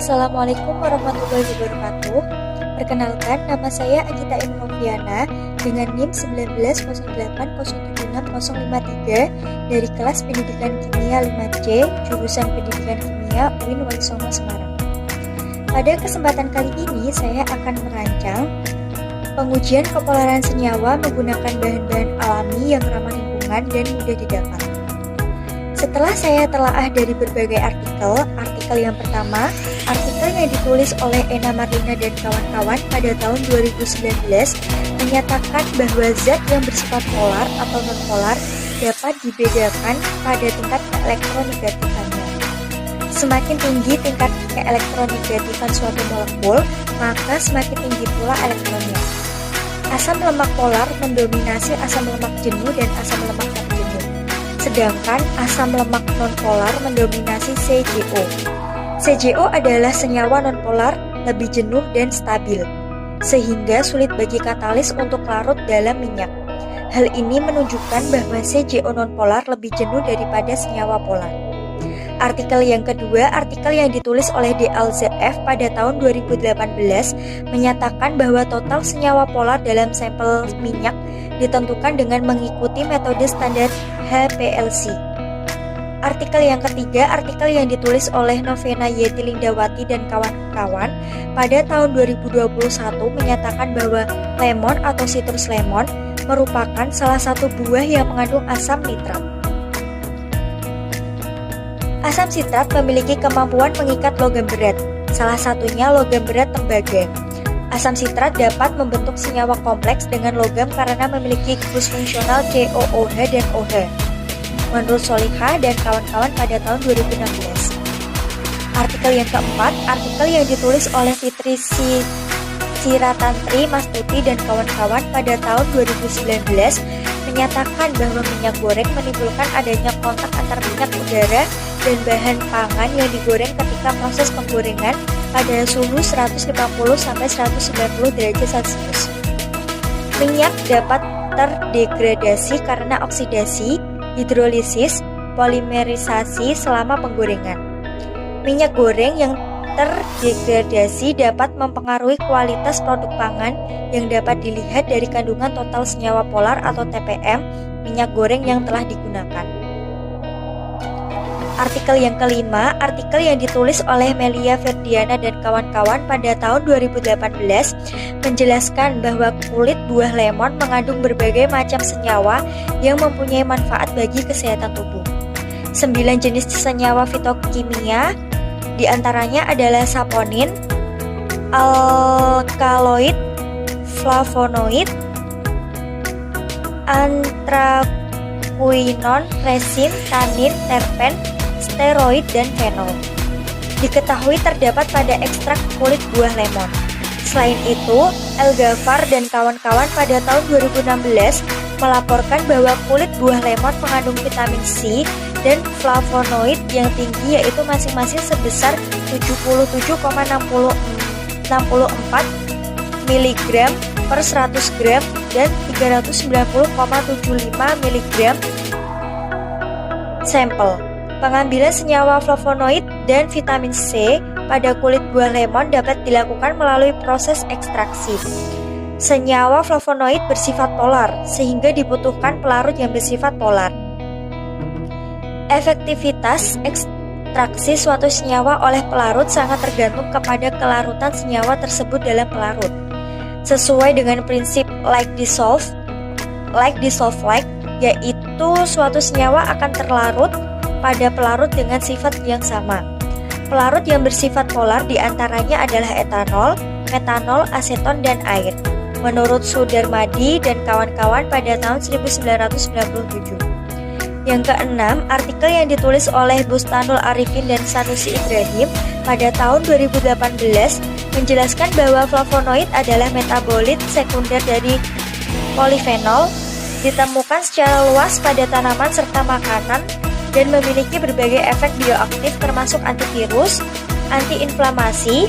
Assalamualaikum warahmatullahi wabarakatuh. Perkenalkan, nama saya Agita M. Noviana dengan NIM 190807653 dari kelas Pendidikan Kimia 5C, jurusan Pendidikan Kimia UIN Wali Songo Semarang. Pada kesempatan kali ini, saya akan merancang pengujian kepolaran senyawa menggunakan bahan-bahan alami yang ramah lingkungan dan mudah didapat. Setelah saya telaah dari berbagai artikel yang pertama, artikel yang ditulis oleh Ena Marlina dan kawan-kawan pada tahun 2019 menyatakan bahwa zat yang bersifat polar atau non-polar dapat dibedakan pada tingkat keelektronegatifannya. Semakin tinggi tingkat keelektronegatifan suatu molekul, maka semakin tinggi pula elektronnya. Asam lemak polar mendominasi asam lemak jenuh dan asam lemak tak jenuh. Sedangkan asam lemak nonpolar mendominasi CJO. CJO adalah senyawa nonpolar lebih jenuh dan stabil, sehingga sulit bagi katalis untuk larut dalam minyak. Hal ini menunjukkan bahwa CJO nonpolar lebih jenuh daripada senyawa polar. Artikel yang kedua, artikel yang ditulis oleh DLZF pada tahun 2018 menyatakan bahwa total senyawa polar dalam sampel minyak ditentukan dengan mengikuti metode standar HPLC. Artikel yang ketiga, artikel yang ditulis oleh Novena Yeti Lindawati dan kawan-kawan pada tahun 2021 menyatakan bahwa lemon atau sitrus lemon merupakan salah satu buah yang mengandung asam nitrat. Asam sitrat memiliki kemampuan mengikat logam berat, salah satunya logam berat tembaga. Asam sitrat dapat membentuk senyawa kompleks dengan logam karena memiliki gugus fungsional COOH dan OH. Menurut Soliha dan kawan-kawan pada tahun 2016. Artikel yang keempat, artikel yang ditulis oleh Fitri Siratantri Mastuti dan kawan-kawan pada tahun 2019 menyatakan bahwa minyak goreng menimbulkan adanya kontak antar minyak udara dan bahan pangan yang digoreng ketika proses penggorengan pada suhu 150-190 derajat Celcius. Minyak dapat terdegradasi karena oksidasi, hidrolisis, polimerisasi selama penggorengan. Minyak goreng yang terdegradasi dapat mempengaruhi kualitas produk pangan yang dapat dilihat dari kandungan total senyawa polar atau TPM minyak goreng yang telah digunakan. Artikel yang kelima, artikel yang ditulis oleh Melia Ferdiana dan kawan-kawan pada tahun 2018 menjelaskan bahwa kulit buah lemon mengandung berbagai macam senyawa yang mempunyai manfaat bagi kesehatan tubuh. 9 jenis senyawa fitokimia diantaranya adalah saponin, alkaloid, flavonoid, anthraquinone, resin, tanin, terpen, steroid, dan fenol. Diketahui terdapat pada ekstrak kulit buah lemon. Selain itu, Elgafar dan kawan-kawan pada tahun 2016 melaporkan bahwa kulit buah lemon mengandung vitamin C dan flavonoid yang tinggi, yaitu masing-masing sebesar 77,64 mg per 100 gram dan 390,75 mg sampel. Pengambilan senyawa flavonoid dan vitamin C pada kulit buah lemon dapat dilakukan melalui proses ekstraksi. Senyawa flavonoid bersifat polar, sehingga dibutuhkan pelarut yang bersifat polar. Efektivitas ekstraksi suatu senyawa oleh pelarut sangat tergantung kepada kelarutan senyawa tersebut dalam pelarut. Sesuai dengan prinsip like dissolve, yaitu suatu senyawa akan terlarut pada pelarut dengan sifat yang sama. Pelarut yang bersifat polar diantaranya adalah etanol, metanol, aseton, dan air. Menurut Sudarmadi dan kawan-kawan pada tahun 1997. Yang keenam, artikel yang ditulis oleh Bustanul Arifin dan Sanusi Ibrahim pada tahun 2018 menjelaskan bahwa flavonoid adalah metabolit sekunder dari polifenol, ditemukan secara luas pada tanaman serta makanan, dan memiliki berbagai efek bioaktif termasuk antivirus, antiinflamasi.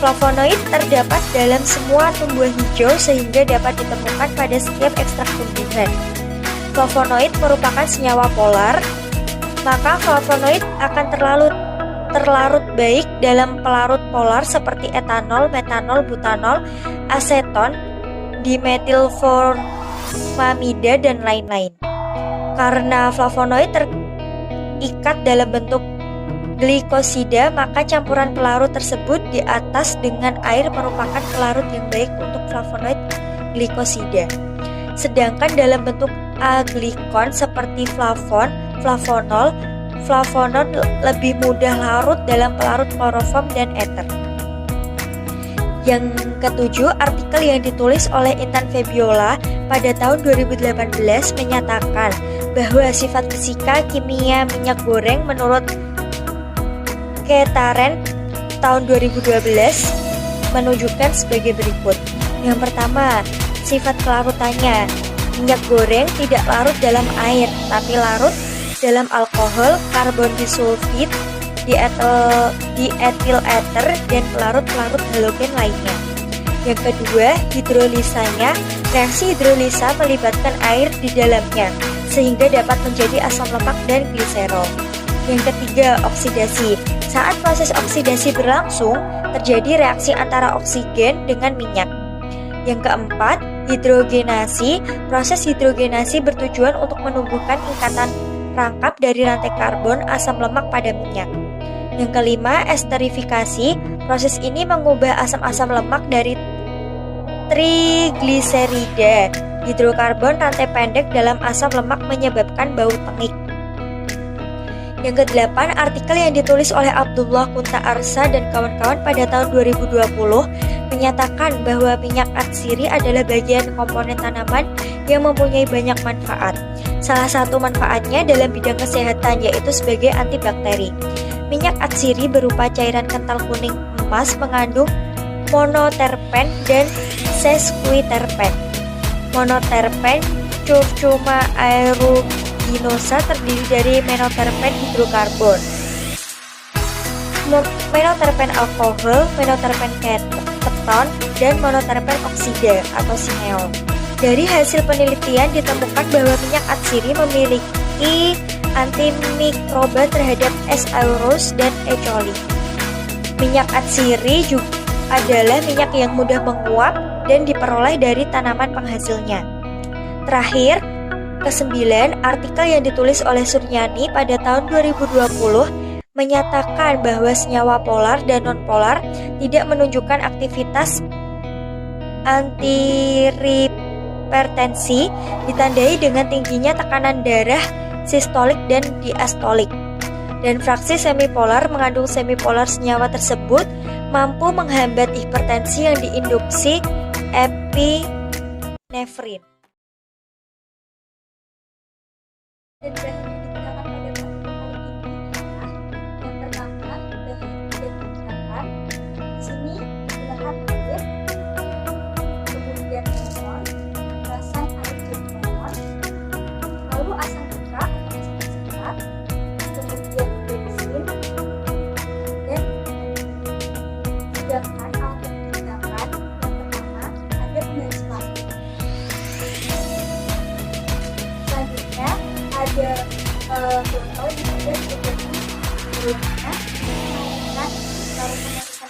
Flavonoid terdapat dalam semua tumbuhan hijau sehingga dapat ditemukan pada setiap ekstrak tumbuhan. Flavonoid merupakan senyawa polar, maka flavonoid akan terlarut baik dalam pelarut polar seperti etanol, metanol, butanol, aseton, dimetilformamida, dan lain-lain. Karena flavonoid terikat dalam bentuk glikosida, maka campuran pelarut tersebut di atas dengan air merupakan pelarut yang baik untuk flavonoid glikosida. Sedangkan dalam bentuk aglikon seperti flavon, flavonol, flavonon lebih mudah larut dalam pelarut kloroform dan ether. Yang ketujuh, artikel yang ditulis oleh Intan Febiola pada tahun 2018 menyatakan bahwa sifat fisika kimia minyak goreng menurut Ketaren tahun 2012 menunjukkan sebagai berikut. Yang pertama, sifat kelarutannya. Minyak goreng tidak larut dalam air, tapi larut dalam alkohol, karbon disulfid, dietil ether, dan pelarut-pelarut halogen lainnya. Yang kedua, hidrolisanya. Reaksi hidrolisa melibatkan air di dalamnya, sehingga dapat menjadi asam lemak dan gliserol. Yang ketiga, oksidasi. Saat proses oksidasi berlangsung, terjadi reaksi antara oksigen dengan minyak. Yang keempat, hidrogenasi. Proses hidrogenasi bertujuan untuk menumbuhkan ikatan rangkap dari rantai karbon asam lemak pada minyak. Yang kelima, esterifikasi. Proses ini mengubah asam-asam lemak dari trigliserida, hidrokarbon rantai pendek dalam asam lemak menyebabkan bau tengik. Yang kedelapan, artikel yang ditulis oleh Abdullah Kunta Arsa dan kawan-kawan pada tahun 2020 menyatakan bahwa minyak atsiri adalah bagian komponen tanaman yang mempunyai banyak manfaat. Salah satu manfaatnya dalam bidang kesehatan yaitu sebagai antibakteri. Minyak atsiri berupa cairan kental kuning emas mengandung monoterpen dan sesquiterpen. Monoterpen Curcuma aeruginosa terdiri dari menoterpen hidrokarbon, menoterpen alkohol, menoterpen keton, dan monoterpen oksida atau sineol. Dari hasil penelitian ditemukan bahwa minyak atsiri memiliki antimikroba terhadap S. aureus dan E. coli. Minyak atsiri juga adalah minyak yang mudah menguap dan diperoleh dari tanaman penghasilnya. Terakhir, kesembilan, artikel yang ditulis oleh Suryani pada tahun 2020 menyatakan bahwa senyawa polar dan nonpolar tidak menunjukkan aktivitas antihipertensi, ditandai dengan tingginya tekanan darah sistolik dan diastolik. Dan fraksi semipolar mengandung semipolar senyawa tersebut mampu menghambat hipertensi yang diinduksi epinefrin. Dan bahan yang digunakan pada artikel ini adalah yang pertama, bahan yang tidak digunakan. Di sini digunakan air, kemudian lemon, rasan air jeruk lemon, lalu asam cuka atau asam serat, kemudian bensin, dan sedangkan alat yang digunakan yang pertama ada penggaris plastik. Selanjutnya ada botol yang ada sebagai dalamnya menggunakan larutan kimia.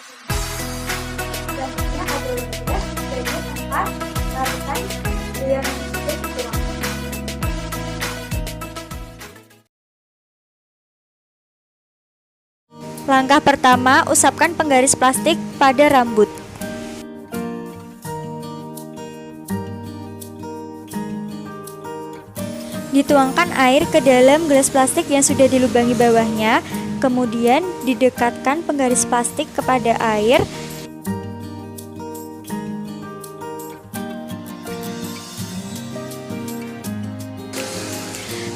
Selanjutnya ada wadah sebagai tempat larutan yang sudah dituangkan. Langkah pertama, usapkan penggaris plastik pada rambut. Dituangkan air ke dalam gelas plastik yang sudah dilubangi bawahnya, kemudian didekatkan penggaris plastik kepada air.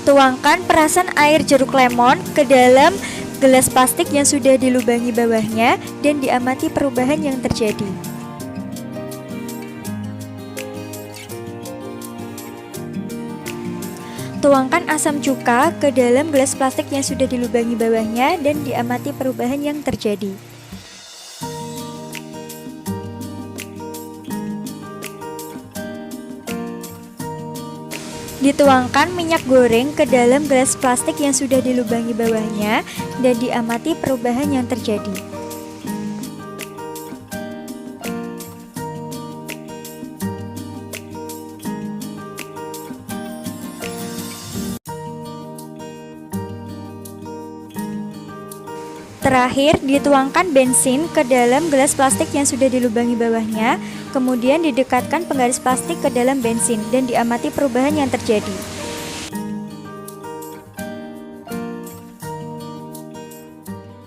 Tuangkan perasan air jeruk lemon ke dalam gelas plastik yang sudah dilubangi bawahnya dan diamati perubahan yang terjadi. Tuangkan asam cuka ke dalam gelas plastik yang sudah dilubangi bawahnya dan diamati perubahan yang terjadi. Dituangkan minyak goreng ke dalam gelas plastik yang sudah dilubangi bawahnya dan diamati perubahan yang terjadi. Terakhir, dituangkan bensin ke dalam gelas plastik yang sudah dilubangi bawahnya, kemudian didekatkan penggaris plastik ke dalam bensin dan diamati perubahan yang terjadi.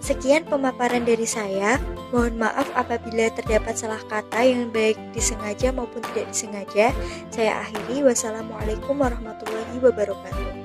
Sekian pemaparan dari saya. Mohon maaf apabila terdapat salah kata yang baik disengaja maupun tidak disengaja. Saya akhiri. Wassalamualaikum warahmatullahi wabarakatuh.